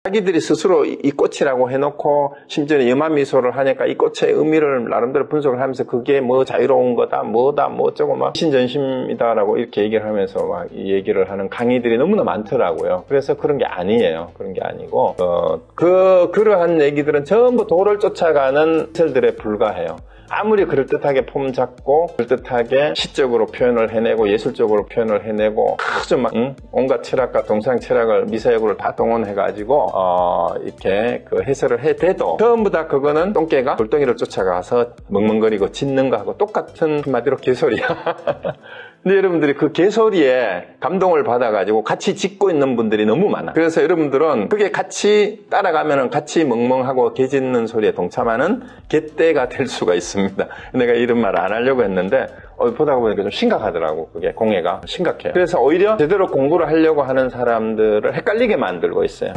자기들이 스스로 이 꽃이라고 해놓고 심지어는 염한 미소를 하니까 이 꽃의 의미를 나름대로 분석을 하면서 그게 뭐 자유로운 거다, 뭐다, 뭐 어쩌고 막 신전심이다라고 이렇게 얘기를 하면서 막 이 얘기를 하는 강의들이 너무나 많더라고요. 그래서 그런 게 아니에요. 그런 게 아니고 그러한 얘기들은 전부 도를 쫓아가는 설들에 불과해요. 아무리 그럴듯하게 폼 잡고 그럴듯하게 시적으로 표현을 해내고 예술적으로 표현을 해내고 아주 막 온갖 철학과 동상 철학을 미사역으로 다 동원해가지고 이렇게 그 해설을 해대도 전부 다 그거는 똥개가 돌덩이를 쫓아가서 멍멍거리고 짖는 거하고 똑같은 한마디로 개소리야. 근데 여러분들이 그 개소리에 감동을 받아가지고 같이 짖고 있는 분들이 너무 많아. 그래서 여러분들은 그게 같이 따라가면은 같이 멍멍하고 개 짖는 소리에 동참하는 개떼가 될 수가 있습니다. 내가 이런 말 안 하려고 했는데 보다 보니까 좀 심각하더라고. 그게 공해가 심각해요. 그래서 오히려 제대로 공부를 하려고 하는 사람들을 헷갈리게 만들고 있어요.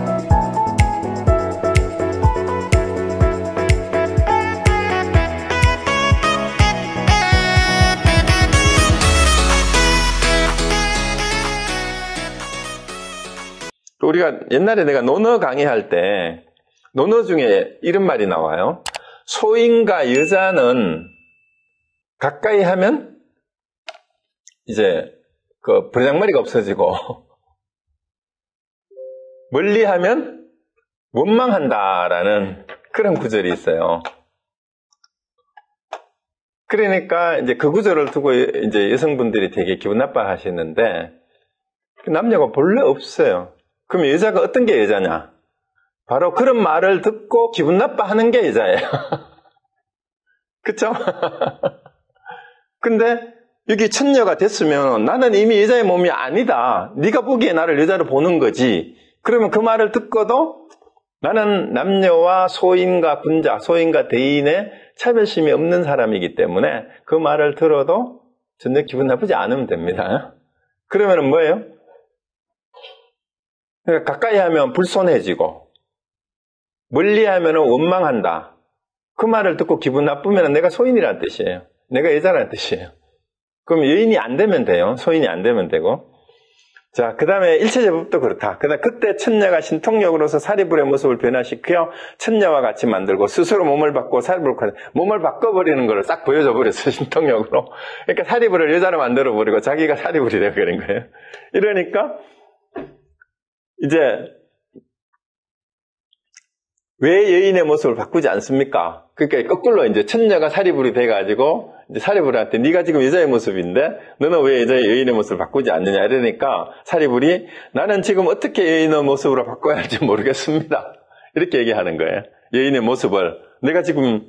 우리가 옛날에 내가 논어 강의할 때 논어 중에 이런 말이 나와요. 소인과 여자는 가까이 하면 이제 그 버장머리가 없어지고 멀리 하면 원망한다라는 그런 구절이 있어요. 그러니까 이제 그 구절을 두고 이제 여성분들이 되게 기분 나빠 하시는데 남녀가 본래 없어요. 그럼 여자가 어떤 게 여자냐? 바로 그런 말을 듣고 기분 나빠하는 게 여자예요. 그쵸? 근데 여기 천녀가 됐으면 나는 이미 여자의 몸이 아니다. 네가 보기에 나를 여자로 보는 거지. 그러면 그 말을 듣고도 나는 남녀와 소인과 군자, 소인과 대인의 차별심이 없는 사람이기 때문에 그 말을 들어도 전혀 기분 나쁘지 않으면 됩니다. 그러면은 뭐예요? 그러니까 가까이 하면 불손해지고 멀리 하면 원망한다. 그 말을 듣고 기분 나쁘면 내가 소인이라는 뜻이에요. 내가 여자라는 뜻이에요. 그럼 여인이 안 되면 돼요. 소인이 안 되면 되고. 자, 그 다음에 일체제법도 그렇다. 그때 천녀가 신통력으로서 사리불의 모습을 변화시켜 천녀와 같이 만들고 스스로 몸을 바꾸고 사리불을 몸을 바꿔버리는 걸 싹 보여줘 버렸어, 신통력으로. 그러니까 사리불을 여자로 만들어버리고 자기가 사리불이 되어버린 거예요. 이러니까 이제 왜 여인의 모습을 바꾸지 않습니까? 그러니까 거꾸로 이제 천녀가 사리불이 돼가지고 이제 사리불한테 네가 지금 여자의 모습인데 너는 왜 여인의 모습을 바꾸지 않느냐 이러니까 사리불이 나는 지금 어떻게 여인의 모습으로 바꿔야 할지 모르겠습니다. 이렇게 얘기하는 거예요. 여인의 모습을 내가 지금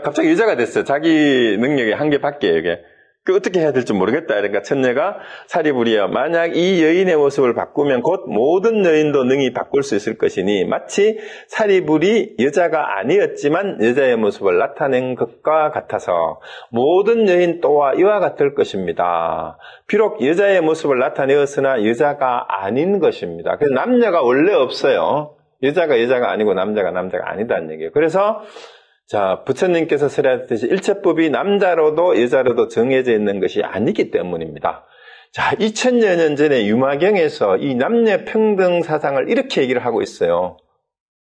갑자기 여자가 됐어요. 자기 능력의 한계밖에 이게. 그 어떻게 해야 될지 모르겠다. 그러니까 천녀가 사리불이여 만약 이 여인의 모습을 바꾸면 곧 모든 여인도 능히 바꿀 수 있을 것이니 마치 사리불이 여자가 아니었지만 여자의 모습을 나타낸 것과 같아서 모든 여인 또한 이와 같을 것입니다. 비록 여자의 모습을 나타내었으나 여자가 아닌 것입니다. 그래서 남녀가 원래 없어요. 여자가 아니고 남자가 아니다는 얘기예요. 그래서 자, 부처님께서 설하셨듯이 일체법이 남자로도 여자로도 정해져 있는 것이 아니기 때문입니다. 자, 2000여 년 전에 유마경에서 이 남녀 평등 사상을 이렇게 얘기를 하고 있어요.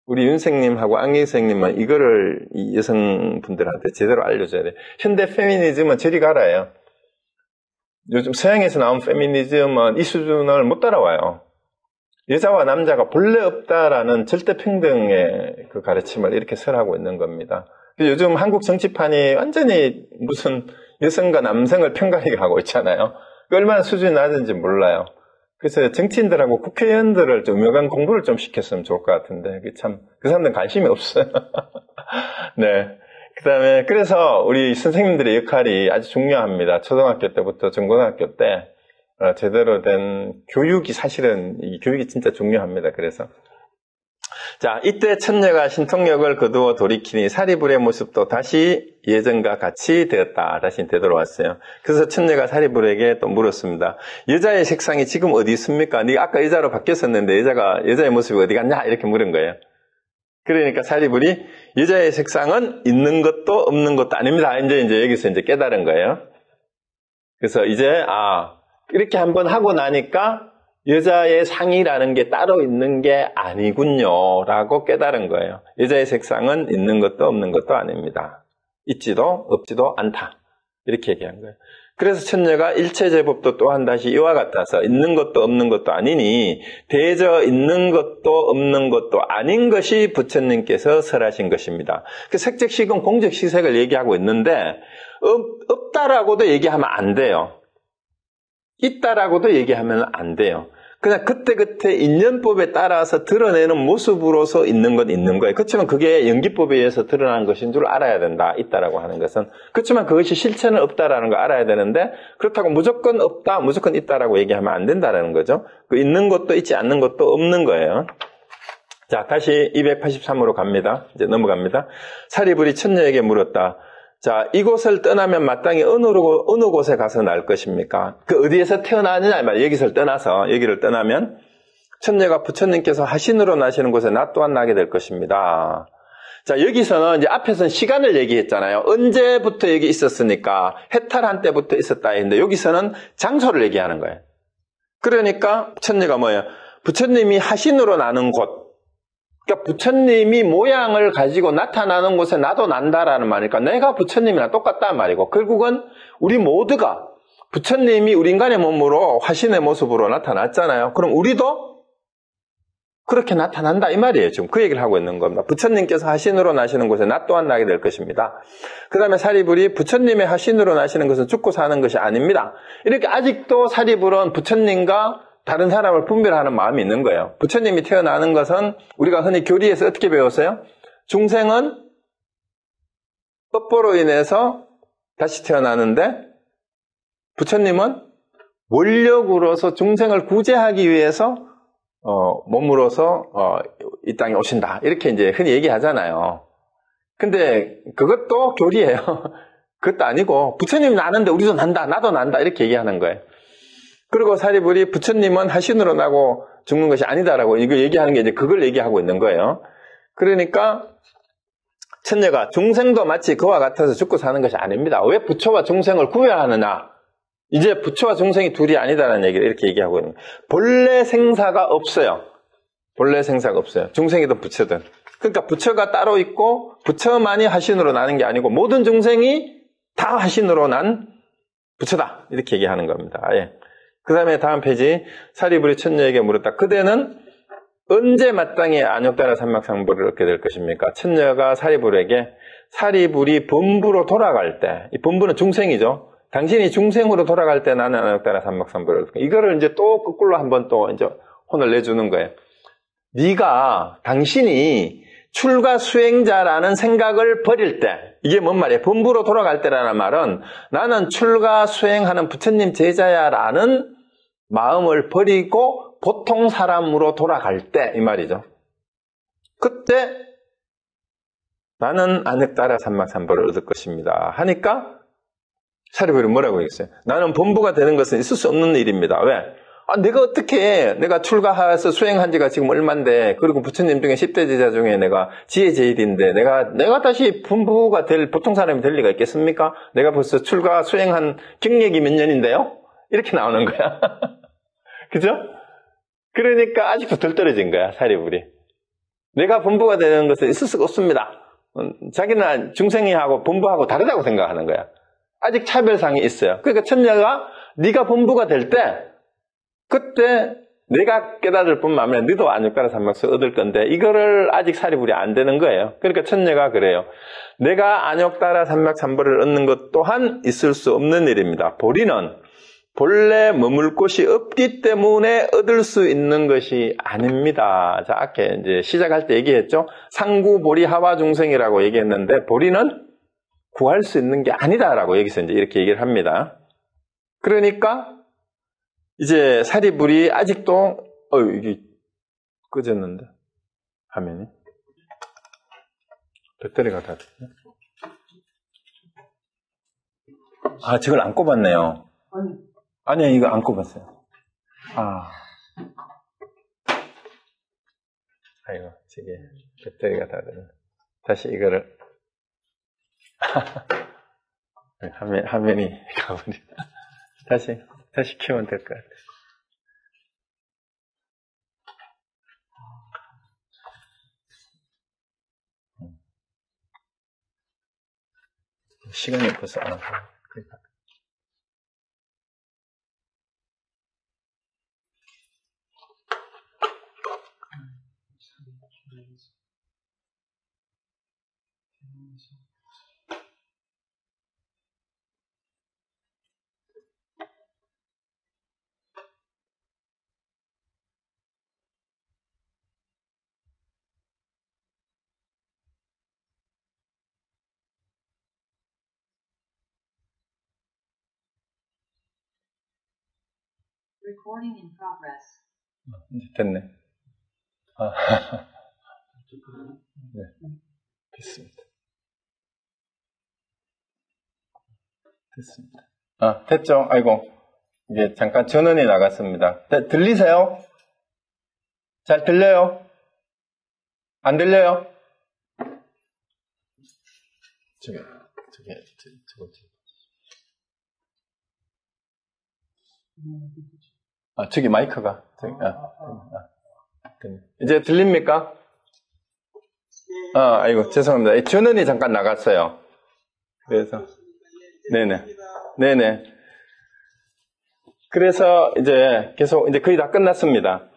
우리 윤생님하고 안경생님은 이거를 이 여성분들한테 제대로 알려줘야 돼요. 현대 페미니즘은 저리 가라예요. 요즘 서양에서 나온 페미니즘은 이 수준을 못 따라와요. 여자와 남자가 본래 없다라는 절대 평등의 그 가르침을 이렇게 설하고 있는 겁니다. 요즘 한국 정치판이 완전히 무슨 여성과 남성을 편가르게 하고 있잖아요. 얼마나 수준이 낮은지 몰라요. 그래서 정치인들하고 국회의원들을 좀 유명한 공부를 좀 시켰으면 좋을 것 같은데 참 그 사람들은 관심이 없어요. 네. 그다음에 그래서 우리 선생님들의 역할이 아주 중요합니다. 초등학교 때부터 중고등학교 때 제대로 된 교육이 사실은 이 교육이 진짜 중요합니다. 그래서 자, 이때 천녀가 신통력을 거두어 돌이키니 사리불의 모습도 다시 예전과 같이 되었다. 다시 되돌아왔어요. 그래서 천녀가 사리불에게 또 물었습니다. 여자의 색상이 지금 어디 있습니까? 네가 아까 여자로 바뀌었었는데 여자의 모습이 어디 갔냐? 이렇게 물은 거예요. 그러니까 사리불이 여자의 색상은 있는 것도 없는 것도 아닙니다. 이제 여기서 이제 깨달은 거예요. 그래서 이제 이렇게 한번 하고 나니까 여자의 상이라는 게 따로 있는 게 아니군요 라고 깨달은 거예요. 여자의 색상은 있는 것도 없는 것도 아닙니다. 있지도 없지도 않다. 이렇게 얘기한 거예요. 그래서 천녀가 일체제법도 또한 다시 이와 같아서 있는 것도 없는 것도 아니니 대저 있는 것도 없는 것도 아닌 것이 부처님께서 설하신 것입니다. 그 색적시공 공적시색을 얘기하고 있는데 없다라고도 얘기하면 안 돼요. 있다라고도 얘기하면 안 돼요. 그냥 그때그때 인연법에 따라서 드러내는 모습으로서 있는 건 있는 거예요. 그렇지만 그게 연기법에 의해서 드러난 것인 줄 알아야 된다. 있다라고 하는 것은. 그렇지만 그것이 실체는 없다라는 걸 알아야 되는데 그렇다고 무조건 없다, 무조건 있다라고 얘기하면 안 된다라는 거죠. 그 있는 것도 있지 않는 것도 없는 거예요. 자, 다시 283으로 갑니다. 이제 넘어갑니다. 사리불이 천녀에게 물었다. 자, 이곳을 떠나면 마땅히 어느 곳에 가서 날 것입니까? 그 어디에서 태어나느냐 말이에요. 여기서 떠나서 여기를 떠나면 천녀가 부처님께서 하신으로 나시는 곳에 나 또한 나게 될 것입니다. 자, 여기서는 이제 앞에서는 시간을 얘기했잖아요. 언제부터 여기 있었으니까 해탈한 때부터 있었다 했는데 여기서는 장소를 얘기하는 거예요. 그러니까 천녀가 뭐예요? 부처님이 하신으로 나는 곳. 그러니까 부처님이 모양을 가지고 나타나는 곳에 나도 난다라는 말이니까 내가 부처님이랑 똑같다는 말이고 결국은 우리 모두가 부처님이 우리 인간의 몸으로 화신의 모습으로 나타났잖아요. 그럼 우리도 그렇게 나타난다 이 말이에요. 지금 그 얘기를 하고 있는 겁니다. 부처님께서 하신으로 나시는 곳에 나 또한 나게 될 것입니다. 그 다음에 사리불이 부처님의 하신으로 나시는 것은 죽고 사는 것이 아닙니다. 이렇게 아직도 사리불은 부처님과 다른 사람을 분별하는 마음이 있는 거예요. 부처님이 태어나는 것은 우리가 흔히 교리에서 어떻게 배웠어요? 중생은 업보로 인해서 다시 태어나는데 부처님은 원력으로서 중생을 구제하기 위해서 몸으로서 이 땅에 오신다. 이렇게 이제 흔히 얘기하잖아요. 근데 그것도 교리예요. 그것도 아니고 부처님이 나는데 우리도 난다. 나도 난다. 이렇게 얘기하는 거예요. 그리고 사리불이 부처님은 하신으로 나고 죽는 것이 아니다라고 이거 얘기하는 게 이제 그걸 얘기하고 있는 거예요. 그러니까 천녀가 중생도 마치 그와 같아서 죽고 사는 것이 아닙니다. 왜 부처와 중생을 구별하느냐? 이제 부처와 중생이 둘이 아니다라는 얘기를 이렇게 얘기하고 있는 거예요. 본래 생사가 없어요. 본래 생사가 없어요. 중생이든 부처든. 그러니까 부처가 따로 있고 부처만이 하신으로 나는 게 아니고 모든 중생이 다 하신으로 난 부처다. 이렇게 얘기하는 겁니다. 예. 그 다음에 다음 페이지 사리불이 천녀에게 물었다. 그대는 언제 마땅히 안욕다라 삼막상보를 얻게 될 것입니까? 천녀가 사리불에게 사리불이 범부로 돌아갈 때, 이 범부는 중생이죠. 당신이 중생으로 돌아갈 때 나는 안욕다라 삼막상보를 얻게. 이거를 이제 또 거꾸로 한번 또 이제 혼을 내주는 거예요. 당신이 출가 수행자라는 생각을 버릴 때, 이게 뭔 말이에요? 범부로 돌아갈 때라는 말은 나는 출가 수행하는 부처님 제자야라는 마음을 버리고 보통 사람으로 돌아갈 때 이 말이죠. 그때 나는 안욕다라 삼막삼보를 얻을 것입니다. 하니까 사리불이 뭐라고 얘기했어요? 나는 범부가 되는 것은 있을 수 없는 일입니다. 왜? 내가 어떻게 해? 내가 출가해서 수행한 지가 지금 얼만데, 그리고 부처님 중에 10대 제자 중에 내가 지혜 제일인데, 내가 다시 범부가 보통 사람이 될 리가 있겠습니까? 내가 벌써 출가 수행한 경력이 몇 년인데요? 이렇게 나오는 거야. 그죠? 그러니까 아직도 덜 떨어진 거야, 사리불이. 내가 범부가 되는 것은 있을 수가 없습니다. 자기는 중생이하고 범부하고 다르다고 생각하는 거야. 아직 차별상이 있어요. 그러니까 천녀가 네가 범부가 될 때, 그때 내가 깨달을 뿐만 아니라 너도 안욕다라 삼막수 얻을 건데 이거를 아직 사리불이 안 되는 거예요. 그러니까 천녀가 그래요. 내가 안욕다라 삼막삼보를 얻는 것 또한 있을 수 없는 일입니다. 보리는 본래 머물 곳이 없기 때문에 얻을 수 있는 것이 아닙니다. 자, 아까 이제 시작할 때 얘기했죠. 상구 보리 하와 중생이라고 얘기했는데 보리는 구할 수 있는 게 아니다라고 여기서 이제 이렇게 얘기를 합니다. 그러니까 이제 사리불이 아직도 이게 꺼졌는데 화면이 배터리가 다 됐네. 저걸 안 꼽았네요. 아니요, 이거 안 꼽았어요. 아이고, 저게 배터리가 다 됐네. 다시 이거를 화면이 가버리네. 다시 키우면 될 것 같아요. 시간이 벌써 안 가. Recording in progress. 이제 됐네. 네, 됐습니다. 됐습니다. 됐죠? 아이고. 이제 잠깐 전원이 나갔습니다. 들리세요? 잘 들려요? 안 들려요? 저기 마이크가. 이제 들립니까? 아이고, 죄송합니다. 전원이 잠깐 나갔어요. 그래서, 네네. 그래서 이제 계속, 이제 거의 다 끝났습니다.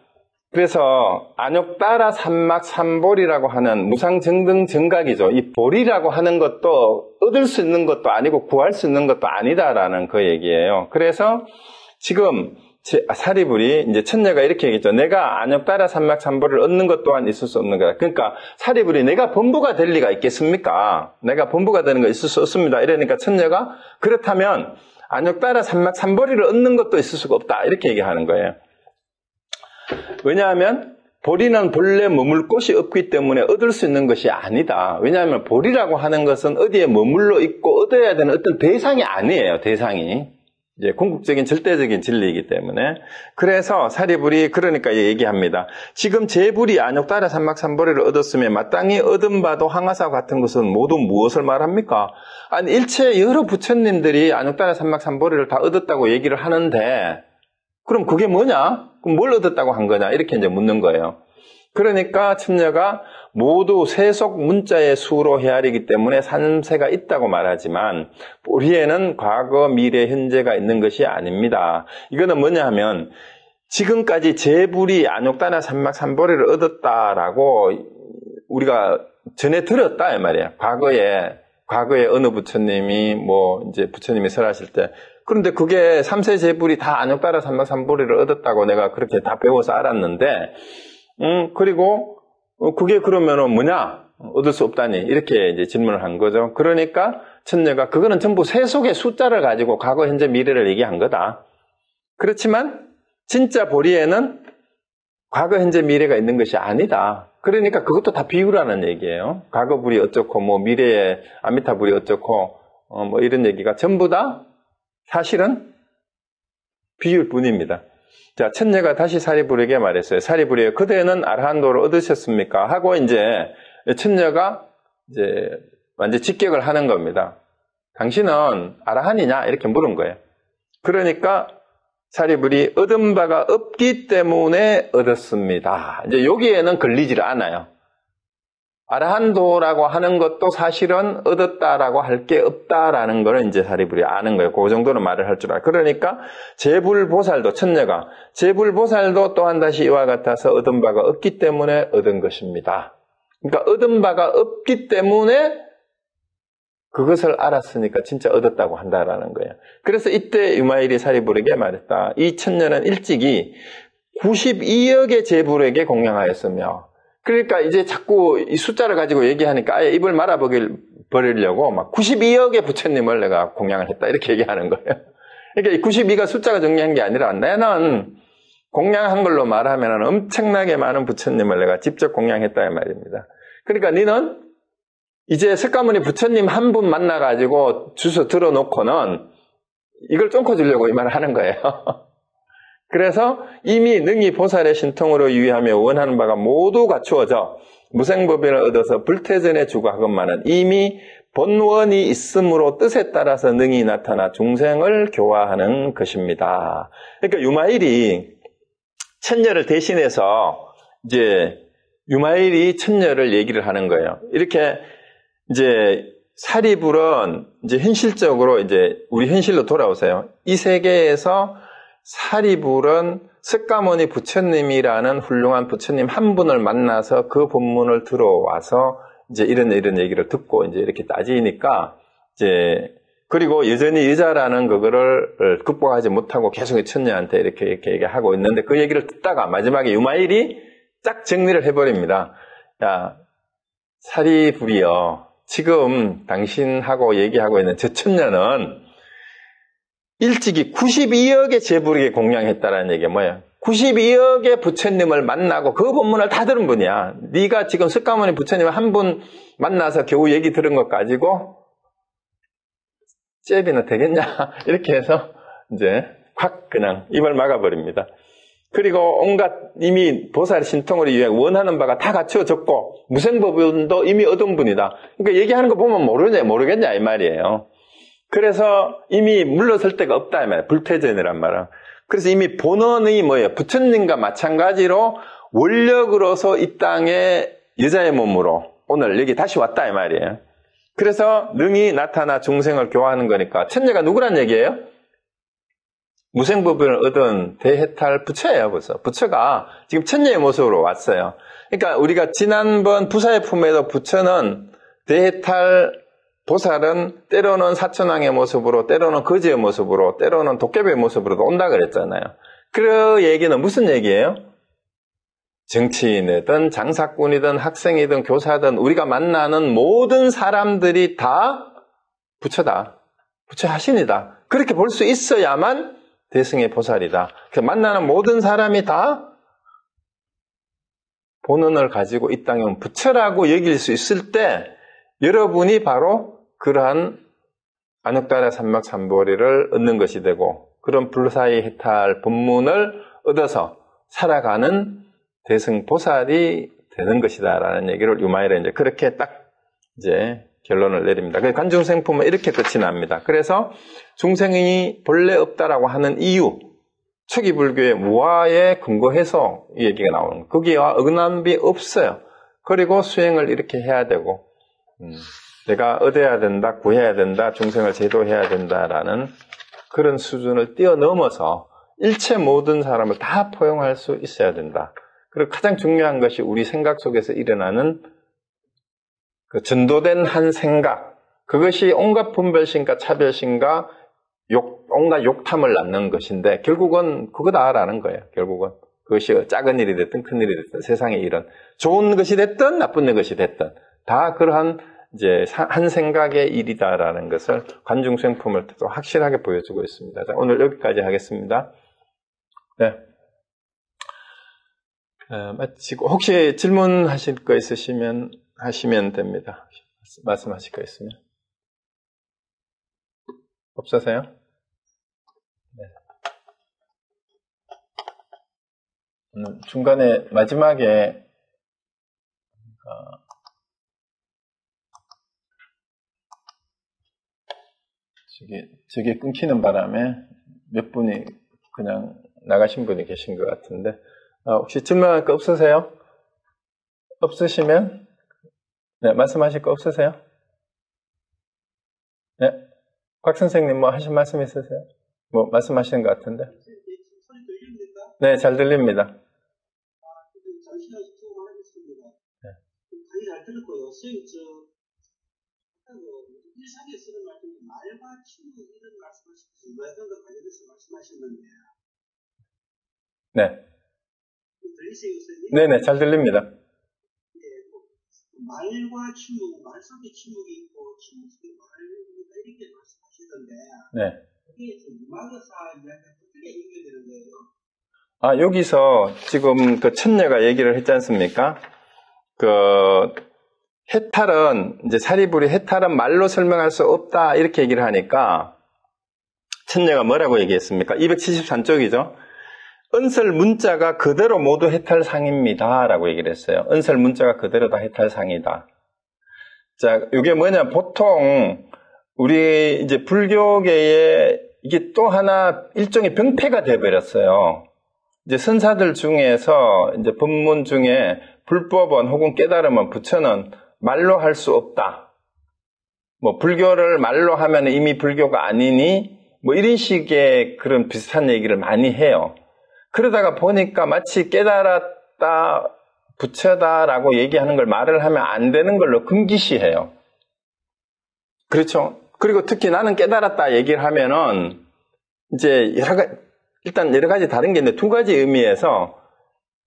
그래서 안욕따라 삼막 삼볼이라고 하는 무상정등 정각이죠. 이 볼이라고 하는 것도 얻을 수 있는 것도 아니고 구할 수 있는 것도 아니다라는 그 얘기예요. 그래서 지금 사리불이 이제 천녀가 이렇게 얘기했죠. 내가 안욕따라 삼막 삼볼을 얻는 것 또한 있을 수 없는 거다. 그러니까 사리불이 내가 범부가 될 리가 있겠습니까? 내가 범부가 되는 거 있을 수 없습니다. 이러니까 천녀가 그렇다면 안욕따라 삼막 삼볼이를 얻는 것도 있을 수가 없다. 이렇게 얘기하는 거예요. 왜냐하면 보리는 본래 머물 곳이 없기 때문에 얻을 수 있는 것이 아니다. 왜냐하면 보리라고 하는 것은 어디에 머물러 있고 얻어야 되는 어떤 대상이 아니에요. 대상이. 이제 궁극적인 절대적인 진리이기 때문에. 그래서 사리불이 그러니까 얘기합니다. 지금 제불이 안욕따라 삼막 삼보리를 얻었으면 마땅히 얻은 바도 항아사와 같은 것은 모두 무엇을 말합니까? 아니 일체 여러 부처님들이 안욕따라 삼막 삼보리를 다 얻었다고 얘기를 하는데 그럼 그게 뭐냐? 그럼 뭘 얻었다고 한 거냐? 이렇게 이제 묻는 거예요. 그러니까 천녀가 모두 세속 문자의 수로 헤아리기 때문에 산세가 있다고 말하지만 보리에는 과거, 미래, 현재가 있는 것이 아닙니다. 이거는 뭐냐 하면 지금까지 제불이 안욕따라 삼막 삼보리를 얻었다라고 우리가 전에 들었다 이 말이에요. 과거에 어느 부처님이 이제 부처님이 설하실 때 그런데 그게 삼세 제불이 다 안욕따라 삼막 삼보리를 얻었다고 내가 그렇게 다 배워서 알았는데 그리고 그게 그러면은 뭐냐? 얻을 수 없다니 이렇게 이제 질문을 한 거죠. 그러니까 천녀가 그거는 전부 세속의 숫자를 가지고 과거, 현재, 미래를 얘기한 거다. 그렇지만 진짜 보리에는 과거, 현재, 미래가 있는 것이 아니다. 그러니까 그것도 다 비유라는 얘기예요. 과거 불이 어쩌고 미래의 아미타 불이 어쩌고 이런 얘기가 전부 다 사실은 비유일 뿐입니다. 자, 천녀가 다시 사리불에게 말했어요. 사리불이여, 그대는 아라한도를 얻으셨습니까? 하고 이제 천녀가 이제 완전 직격을 하는 겁니다. 당신은 아라한이냐? 이렇게 물은 거예요. 그러니까 사리불이 얻은 바가 없기 때문에 얻었습니다. 이제 여기에는 걸리질 않아요. 아라한도라고 하는 것도 사실은 얻었다라고 할 게 없다라는 거는 이제 사리불이 아는 거예요. 그 정도는 말을 할 줄 알아요. 그러니까 제불보살도 천녀가 제불보살도 또한 다시 이와 같아서 얻은 바가 없기 때문에 얻은 것입니다. 그러니까 얻은 바가 없기 때문에 그것을 알았으니까 진짜 얻었다고 한다라는 거예요. 그래서 이때 유마일이 사리불에게 말했다. 이 천녀는 일찍이 92억의 제불에게 공양하였으며 그러니까 이제 자꾸 이 숫자를 가지고 얘기하니까 아예 입을 말아버리려고 막 92억의 부처님을 내가 공양을 했다 이렇게 얘기하는 거예요. 그러니까 92가 숫자가 정리한 게 아니라 나는 공양한 걸로 말하면 엄청나게 많은 부처님을 내가 직접 공양했다 이 말입니다. 그러니까 너는 이제 석가모니 부처님 한 분 만나가지고 주소 들어놓고는 이걸 쫑코 주려고 이 말을 하는 거예요. 그래서 이미 능히 보살의 신통으로 유의하며 원하는 바가 모두 갖추어져 무생법인을 얻어서 불태전에 주고하건만은 이미 본원이 있으므로 뜻에 따라서 능히 나타나 중생을 교화하는 것입니다. 그러니까 유마일이 천녀를 대신해서 이제 유마일이 천녀를 얘기를 하는 거예요. 이렇게 이제 사리불은 이제 현실적으로 이제 우리 현실로 돌아오세요. 이 세계에서 사리불은 석가모니 부처님이라는 훌륭한 부처님 한 분을 만나서 그 본문을 들어와서 이제 이런 얘기를 듣고 이제 이렇게 따지니까 이제 그리고 여전히 여자라는 그거를 극복하지 못하고 계속 천녀한테 이렇게 얘기하고 있는데 그 얘기를 듣다가 마지막에 유마일이 딱 정리를 해버립니다. 야, 사리불이여. 지금 당신하고 얘기하고 있는 저 천녀는 일찍이 92억의 제불에게 공양했다라는 얘기가 뭐예요? 92억의 부처님을 만나고 그 본문을 다 들은 분이야. 네가 지금 석가모니 부처님을 한 분 만나서 겨우 얘기 들은 것 가지고 잽이나 되겠냐? 이렇게 해서 이제 확 그냥 입을 막아버립니다. 그리고 온갖 이미 보살 신통을 위해 원하는 바가 다 갖추어졌고 무생법운도 이미 얻은 분이다. 그러니까 얘기하는 거 보면 모르겠냐 이 말이에요. 그래서 이미 물러설 데가 없다 이 말이에요. 불퇴전이란 말은. 그래서 이미 본원이 뭐예요? 부처님과 마찬가지로 원력으로서 이 땅에 여자의 몸으로 오늘 여기 다시 왔다 이 말이에요. 그래서 능히 나타나 중생을 교화하는 거니까 천녀가 누구란 얘기예요? 무생법을 얻은 대해탈 부처예요. 벌써 부처가 지금 천녀의 모습으로 왔어요. 그러니까 우리가 지난번 부사의 품에도 부처는 대해탈 보살은 때로는 사천왕의 모습으로 때로는 거지의 모습으로 때로는 도깨비의 모습으로도 온다 그랬잖아요. 그 얘기는 무슨 얘기예요? 정치인이든 장사꾼이든 학생이든 교사든 우리가 만나는 모든 사람들이 다 부처다. 부처 하신이다. 그렇게 볼 수 있어야만 대승의 보살이다. 만나는 모든 사람이 다 본원을 가지고 이 땅에 온 부처라고 여길 수 있을 때 여러분이 바로 그러한 안욕달야 삼막삼보리를 얻는 것이 되고 그런 불사의 해탈 본문을 얻어서 살아가는 대승보살이 되는 것이다라는 얘기를 유마일은 이제 그렇게 딱 이제 결론을 내립니다. 관중생품은 이렇게 끝이 납니다. 그래서 중생이 본래 없다라고 하는 이유, 초기 불교의 무아에 근거해서 이 얘기가 나오는 거예요. 거기와 어긋남이 없어요. 그리고 수행을 이렇게 해야 되고 내가 얻어야 된다, 구해야 된다, 중생을 제도해야 된다라는 그런 수준을 뛰어넘어서 일체 모든 사람을 다 포용할 수 있어야 된다. 그리고 가장 중요한 것이 우리 생각 속에서 일어나는 그 전도된 한 생각, 그것이 온갖 분별심과 차별심과 온갖 욕탐을 낳는 것인데 결국은 그거다라는 거예요. 결국은 그것이 작은 일이 됐든 큰 일이 됐든 세상의 일은 좋은 것이 됐든 나쁜 것이 됐든 다 그러한 이제 한 생각의 일이다라는 것을 관중생품을 또 확실하게 보여주고 있습니다. 자, 오늘 여기까지 하겠습니다. 네. 마치고 혹시 질문하실 거 있으시면 하시면 됩니다. 말씀하실 거 있으면. 없으세요? 네. 중간에 마지막에 저게 끊기는 바람에 몇 분이 그냥 나가신 분이 계신 것 같은데 혹시 질문할 거 없으세요? 없으시면 네, 말씀하실 거 없으세요? 네, 곽 선생님 뭐 하신 말씀 있으세요? 뭐 말씀하시는 것 같은데? 소리 들립니까? 네, 잘 들립니다. 잠시만 수고하겠습니다. 네. 강의 잘 들었고요. 선생님, 일상에 쓰는 말 중에 말과 친구 이런 말씀하셨어요. 말과 관련해서 말씀하셨는데. 네. 들리세요, 선생님? 네네, 잘 들립니다. 말과 침묵, 말 속에 침묵이 있고 침묵 속에 말이니까 이렇게 말씀하시던데 네. 이게 유마거사 이야기가 어떻게 연결되는 거예요? 여기서 지금 그 천녀가 얘기를 했지 않습니까? 해탈은 이제 사리불이 해탈은 말로 설명할 수 없다 이렇게 얘기를 하니까 천녀가 뭐라고 얘기했습니까? 273쪽이죠. 은설 문자가 그대로 모두 해탈상입니다. 라고 얘기를 했어요. 은설 문자가 그대로 다 해탈상이다. 자, 이게 뭐냐. 보통, 우리 이제 불교계에 이게 또 하나 일종의 병폐가 되어버렸어요. 이제 선사들 중에서 이제 법문 중에 불법은 혹은 깨달음은 부처는 말로 할 수 없다. 뭐 불교를 말로 하면 이미 불교가 아니니 뭐 이런 식의 그런 비슷한 얘기를 많이 해요. 그러다가 보니까 마치 깨달았다, 부처다라고 얘기하는 걸 말을 하면 안 되는 걸로 금기시해요. 그렇죠? 그리고 특히 나는 깨달았다 얘기를 하면은 이제 일단 여러 가지 다른 게 있는데 두 가지 의미에서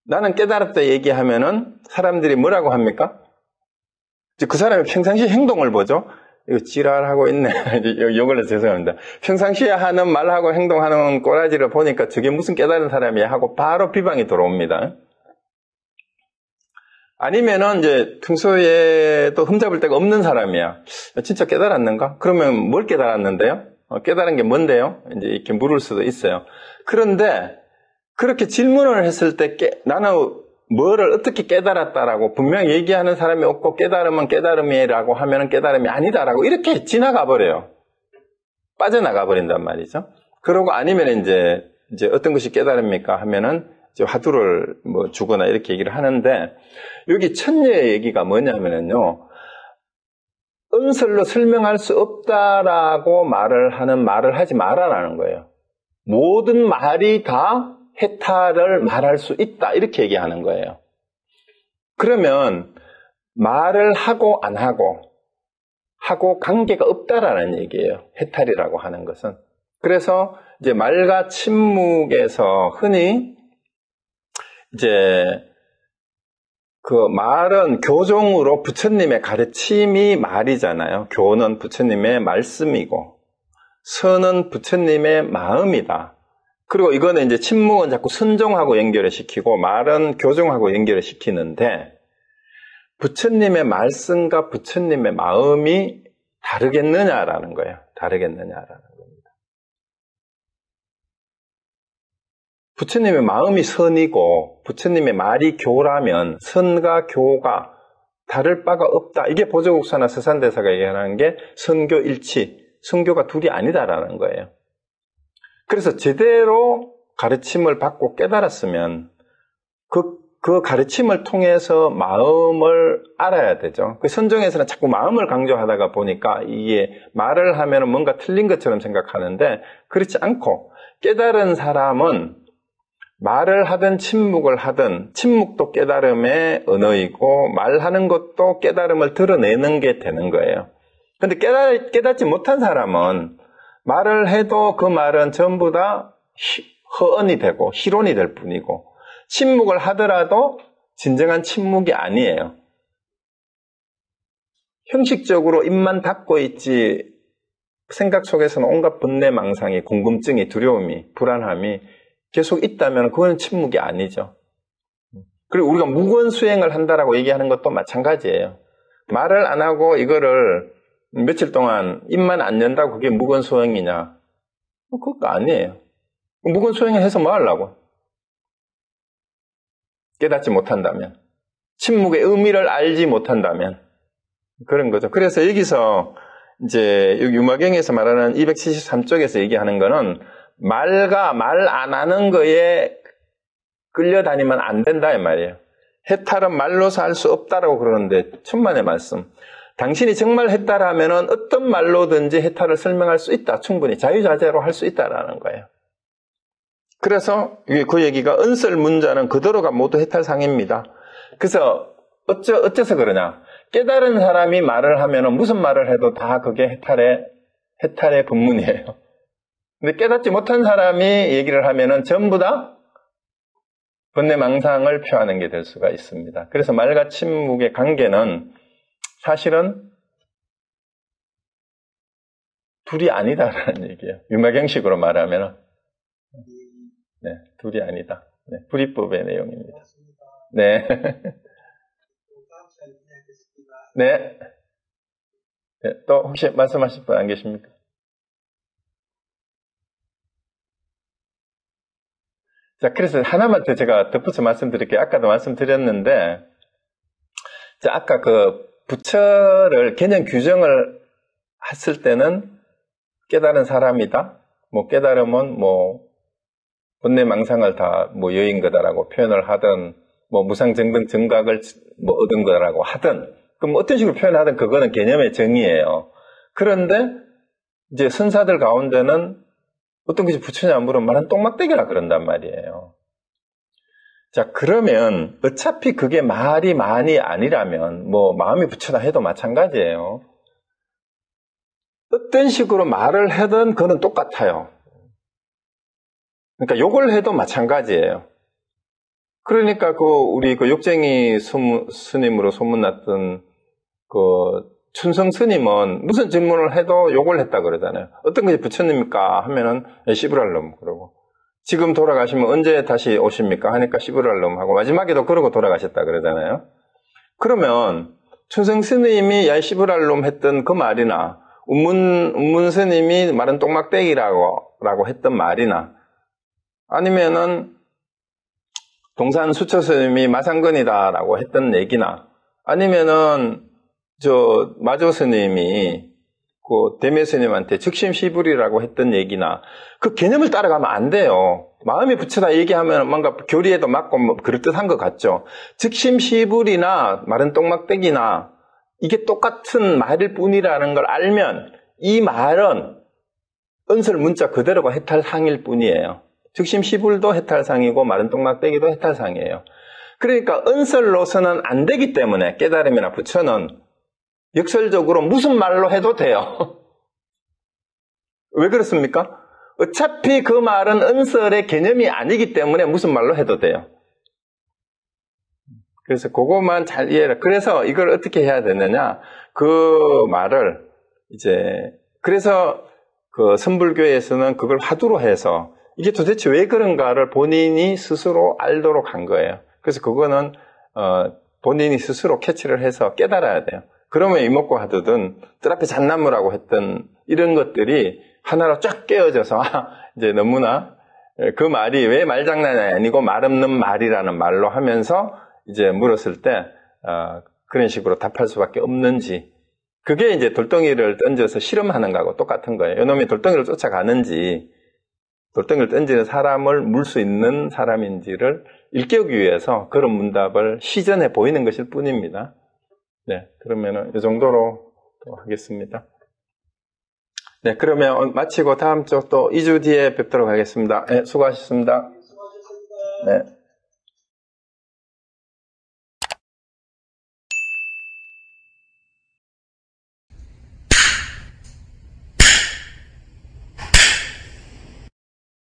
나는 깨달았다 얘기하면은 사람들이 뭐라고 합니까? 이제 그 사람이 평상시 행동을 보죠. 이거 지랄하고 있네. 욕을 해서 죄송합니다. 평상시에 하는 말하고 행동하는 꼬라지를 보니까 저게 무슨 깨달은 사람이야 하고 바로 비방이 들어옵니다. 아니면은 이제 평소에도 흠잡을 데가 없는 사람이야. 진짜 깨달았는가? 그러면 뭘 깨달았는데요? 깨달은 게 뭔데요? 이제 이렇게 물을 수도 있어요. 그런데 그렇게 질문을 했을 때 나는 뭐를 어떻게 깨달았다라고 분명히 얘기하는 사람이 없고 깨달으면 깨달음이라고 하면은 깨달음이 아니다라고 이렇게 지나가 버려요. 빠져나가 버린단 말이죠. 그러고 아니면 이제 어떤 것이 깨달음입니까 하면은 이제 화두를 뭐 주거나 이렇게 얘기를 하는데 여기 천녀의 얘기가 뭐냐면은요. 은설로 설명할 수 없다라고 말을 하지 말아라는 거예요. 모든 말이 다 해탈을 말할 수 있다 이렇게 얘기하는 거예요. 그러면 말을 하고 안 하고 관계가 없다라는 얘기예요. 해탈이라고 하는 것은. 그래서 이제 말과 침묵에서 흔히 이제 그 말은 교종으로 부처님의 가르침이 말이잖아요. 교는 부처님의 말씀이고 선은 부처님의 마음이다. 그리고 이거는 이제 침묵은 자꾸 선종하고 연결을 시키고 말은 교종하고 연결을 시키는데 부처님의 말씀과 부처님의 마음이 다르겠느냐라는 거예요. 다르겠느냐라는 겁니다. 부처님의 마음이 선이고 부처님의 말이 교라면 선과 교가 다를 바가 없다. 이게 보조국사나 서산대사가 얘기하는 게 선교 일치, 선교가 둘이 아니다라는 거예요. 그래서 제대로 가르침을 받고 깨달았으면 그 가르침을 통해서 마음을 알아야 되죠. 그 선종에서는 자꾸 마음을 강조하다가 보니까 이게 말을 하면 뭔가 틀린 것처럼 생각하는데 그렇지 않고 깨달은 사람은 말을 하든 침묵을 하든 침묵도 깨달음의 언어이고 말하는 것도 깨달음을 드러내는 게 되는 거예요. 그런데 깨닫지 못한 사람은 말을 해도 그 말은 전부 다 허언이 되고 희론이 될 뿐이고 침묵을 하더라도 진정한 침묵이 아니에요. 형식적으로 입만 닫고 있지 생각 속에서는 온갖 번뇌, 망상이, 궁금증이, 두려움이, 불안함이 계속 있다면 그건 침묵이 아니죠. 그리고 우리가 무건 수행을 한다라고 얘기하는 것도 마찬가지예요. 말을 안 하고 이거를 며칠 동안 입만 안 연다고 그게 무건 수행이냐? 그거 아니에요. 무건 수행을 해서 뭐 하려고? 깨닫지 못한다면. 침묵의 의미를 알지 못한다면. 그런 거죠. 그래서 여기서 이제 유마경에서 말하는 273쪽에서 얘기하는 거는 말과 말 안 하는 거에 끌려다니면 안 된다 이 말이에요. 해탈은 말로서 할 수 없다라고 그러는데 천만의 말씀. 당신이 정말 해탈하면은 어떤 말로든지 해탈을 설명할 수 있다. 충분히 자유자재로 할 수 있다라는 거예요. 그래서 그 얘기가 은설문자는 그대로가 모두 해탈상입니다. 그래서 어째서 그러냐? 깨달은 사람이 말을 하면은 무슨 말을 해도 다 그게 해탈의 본문이에요. 근데 깨닫지 못한 사람이 얘기를 하면은 전부 다 번뇌망상을 표하는 게 될 수가 있습니다. 그래서 말과 침묵의 관계는 사실은 둘이 아니다라는 얘기예요. 유마경식으로 말하면 네, 둘이 아니다. 네, 불이법의 내용입니다. 네. 네. 네. 또 혹시 말씀하실 분 안 계십니까? 자, 그래서 하나만 더 제가 덧붙여 말씀드릴게요. 아까도 말씀드렸는데, 자, 아까 그 부처를 개념 규정을 했을 때는 깨달은 사람이다. 뭐 깨달음은 뭐 번뇌 망상을 다 뭐 여인 거다라고 표현을 하든, 뭐 무상정등 정각을 뭐 얻은 거라고 하든, 그럼 어떤 식으로 표현하든 그거는 개념의 정의예요. 그런데 이제 선사들 가운데는 어떤 것이 부처냐 물으면 말은 똥막대기라 그런단 말이에요. 자, 그러면 어차피 그게 말이 많이 아니라면 뭐 마음이 부처다 해도 마찬가지예요. 어떤 식으로 말을 하든 그건 똑같아요. 그러니까 욕을 해도 마찬가지예요. 그러니까 우리 욕쟁이 스님으로 소문났던 춘성 스님은 무슨 질문을 해도 욕을 했다 그러잖아요. 어떤 것이 부처님입니까? 하면은 시부랄놈 그러고, 지금 돌아가시면 언제 다시 오십니까? 하니까 시부랄놈 하고, 마지막에도 그러고 돌아가셨다 그러잖아요. 그러면 춘성 스님이 야 시부랄놈 했던 그 말이나 운문 스님이 말은 똥막대기라고 했던 말이나, 아니면은 동산 수처 스님이 마상근이다라고 했던 얘기나, 아니면은 마조 스님이 대매 스님한테 즉심시불이라고 했던 얘기나, 그 개념을 따라가면 안 돼요. 마음이 부처다 얘기하면 뭔가 교리에도 맞고 뭐 그럴듯한 것 같죠. 즉심시불이나 말은 똥막대기나 이게 똑같은 말일 뿐이라는 걸 알면 이 말은 은설 문자 그대로가 해탈상일 뿐이에요. 즉심시불도 해탈상이고 말은 똥막대기도 해탈상이에요. 그러니까 은설로서는 안 되기 때문에 깨달음이나 부처는 역설적으로 무슨 말로 해도 돼요. 왜 그렇습니까? 어차피 그 말은 은설의 개념이 아니기 때문에 무슨 말로 해도 돼요. 그래서 그것만 잘 이해해라. 그래서 이걸 어떻게 해야 되느냐? 그 말을 그래서 선불교에서는 그걸 화두로 해서 이게 도대체 왜 그런가를 본인이 스스로 알도록 한 거예요. 그래서 그거는 본인이 스스로 캐치를 해서 깨달아야 돼요. 그러면 이목구 하듯은 뜰 앞에 잣나무라고 했던 이런 것들이 하나로 쫙 깨어져서 이제 너무나 그 말이 왜 말장난이 아니고 말 없는 말이라는 말로 하면서 이제 물었을 때 그런 식으로 답할 수밖에 없는지, 그게 이제 돌덩이를 던져서 실험하는 거하고 똑같은 거예요. 이놈이 돌덩이를 쫓아가는지 돌덩이를 던지는 사람을 물 수 있는 사람인지를 일깨우기 위해서 그런 문답을 시전해 보이는 것일 뿐입니다. 네, 그러면은 이 정도로 또 하겠습니다. 네, 그러면 마치고 다음 주 또 2주 뒤에 뵙도록 하겠습니다. 네, 수고하셨습니다. 수고하셨습니다. 네.